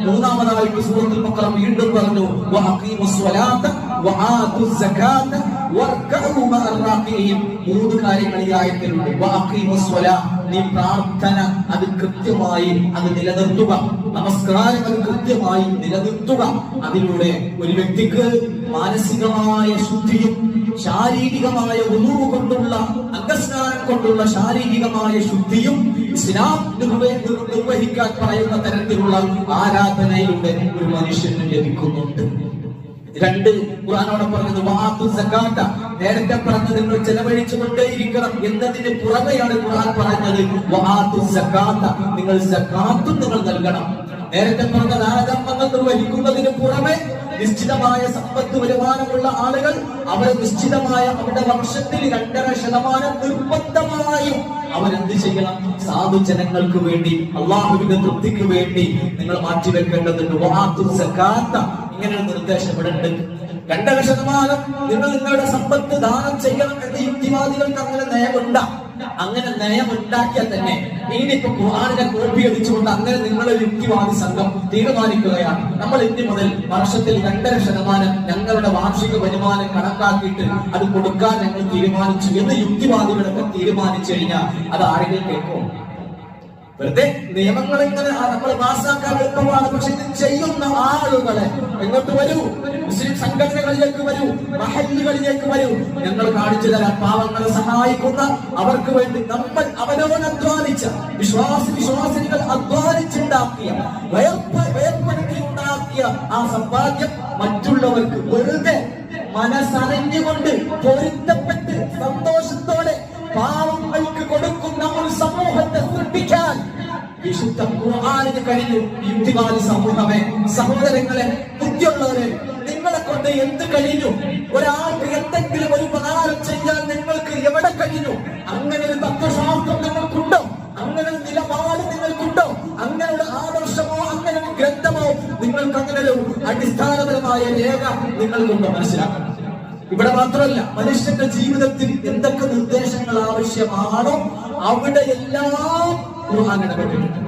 മൂന്നാമതായിട്ട് സൂറത്തുൽ ബഖറ വീണ്ടും പറഞ്ഞു വഅഖീമുസ് സ്വലാത്ത വആതുസ് സകാത്ത വർക്കഉ മഅർ റാക്കിഈൻ. മൂന്ന് കാര്യങ്ങൾ ഈ ആയത്തിലുണ്ട്. വഅഖീമുസ് സ്വലാ, നീ പ്രാർത്ഥന അത് കൃത്യമായി അത് നിലനിർത്തുക, നമസ്കാരം അത് കൃത്യമായി നിലനിർത്തുക. അതിലൂടെ ഒരു വ്യക്തിക്ക് മാനസികമായ ശുദ്ധിയും ശാരീരികമായ ഉളൂവ് കൊണ്ടുള്ള അംഗസ്നാനം കൊണ്ടുള്ള ശാരീരികമായ ശുദ്ധിയും ഇസ്ലാം നിർവഹിക്കാൻ പറയുന്ന തരത്തിലുള്ള ആരാധനയിലൂടെ ഒരു മനുഷ്യന് ലഭിക്കുന്നുണ്ട്. രണ്ട്, ഖുർആനോട് പറഞ്ഞത് വആതുസ് സകാത്ത, നേരത്തെ പറഞ്ഞത് നിങ്ങൾ ചെലവഴിച്ചുകൊണ്ടേയിരിക്കണം എന്നതിന് പുറമെയാണ് ഖുർആൻ പറഞ്ഞത് വആതുസ് സകാത്ത, നിങ്ങൾ സകാത്തും നിങ്ങൾ നൽകണം. നേരത്തെ പറഞ്ഞ ദാനധർമ്മങ്ങൾ നിർവഹിക്കുന്നതിന് പുറമെ നിശ്ചിതമായ സമ്പത്ത് വരുമാനമുള്ള ആളുകൾ അവർ നിശ്ചിതമായ അവരുടെ വർഷത്തിൽ 2.5% നിർബന്ധമായും അവരെന്ത് ചെയ്യണം? സാധുജനങ്ങൾക്ക് വേണ്ടി, അള്ളാഹുവിന്റെ തൃപ്തിക്ക് വേണ്ടി നിങ്ങൾ മാറ്റിവെക്കേണ്ടതുണ്ട്. വആതുസ് സകാത്ത, ഇങ്ങനെ ഒരു നിർദ്ദേശം ഇവിടെ ഉണ്ട്. 2% നിങ്ങൾ നിങ്ങളുടെ സമ്പത്ത് ദാനം ചെയ്യണം എന്ന് യുക്തിവാദികൾക്ക് അങ്ങനെ നയമുണ്ടാ. അങ്ങനെ നയമുണ്ടാക്കിയാൽ തന്നെ ഇനിയിപ്പോ ഖുർആനിനെ കോപ്പി അടിച്ചുകൊണ്ട് അങ്ങനെ നിങ്ങളൊരു യുക്തിവാദി സംഘം തീരുമാനിക്കുകയാണ്, നമ്മൾ ഇനി മുതൽ വർഷത്തിൽ 2.5% ഞങ്ങളുടെ വാർഷിക വരുമാനം കണക്കാക്കിയിട്ട് അത് കൊടുക്കാൻ ഞങ്ങൾ തീരുമാനിച്ചു എന്ന് യുക്തിവാദികളൊക്കെ തീരുമാനിച്ചു കഴിഞ്ഞാൽ അത് ആരെങ്കിലും കേൾക്കുമോ? വെറുതെ നിയമങ്ങൾ ഇങ്ങനെ നമ്മൾ പാസ്സാക്കാൻ എളുപ്പമാണ്. പക്ഷെ ഇത് ചെയ്യുന്ന ആളുകളെ എങ്ങോട്ട് വരൂ, മുസ്ലിം സംഘടനകളിലേക്ക് വരൂ, മഹല്ലുകളിലേക്ക് വരൂ, ഞങ്ങൾ കാണിച്ചു തരാൻ. പാവങ്ങളെ സഹായിക്കുന്ന, അവർക്ക് വേണ്ടി നമ്മൾ അവനവൻ അധ്വാനിച്ച വിശ്വാസികൾ അധ്വാനിച്ചുണ്ടാക്കിയ വേർപ്പെടുത്തി ഉണ്ടാക്കിയ ആ സമ്പാദ്യം മറ്റുള്ളവർക്ക് വെറുതെ മനസ്സറിഞ്ഞുകൊണ്ട് പൊരുത്തപ്പെട്ട് സന്തോഷത്തോടെ പാവങ്ങൾക്ക് കൊടുക്കുന്ന ഒരു സമൂഹത്തെ സൃഷ്ടിക്കാൻ വിശുദ്ധ ഖുർആനിന് കഴിഞ്ഞു. യുക്തിവാദി സമൂഹമേ, സഹോദരങ്ങളെ, ബുദ്ധിയുള്ളവരെ, നിങ്ങളെ കൊണ്ട് എന്ത് കഴിഞ്ഞു? ഒരാൾക്ക് എന്തെങ്കിലും ഒരു ഉപകാരം ചെയ്യാൻ നിങ്ങൾക്ക് എവിടെ കഴിഞ്ഞു? അങ്ങനെ ഒരു തത്വശാസ്ത്രം നിങ്ങൾക്കുണ്ടോ? അങ്ങനെ ഒരു നിലപാട് നിങ്ങൾക്കുണ്ടോ? അങ്ങനെ ഒരു ആദർശമോ അങ്ങനെ ഒരു ഗ്രന്ഥമോ നിങ്ങൾക്ക് അങ്ങനെ ഒരു അടിസ്ഥാനപരമായ രേഖ നിങ്ങൾക്കുണ്ടോ? മനസ്സിലാക്കണം. ഇവിടെ മാത്രമല്ല, മനുഷ്യന്റെ ജീവിതത്തിൽ എന്തൊക്കെ നിർദ്ദേശങ്ങൾ ആവശ്യമാണോ അവിടെ എല്ലാം ഖുർആൻ ഇടപെട്ടിട്ടുണ്ട്.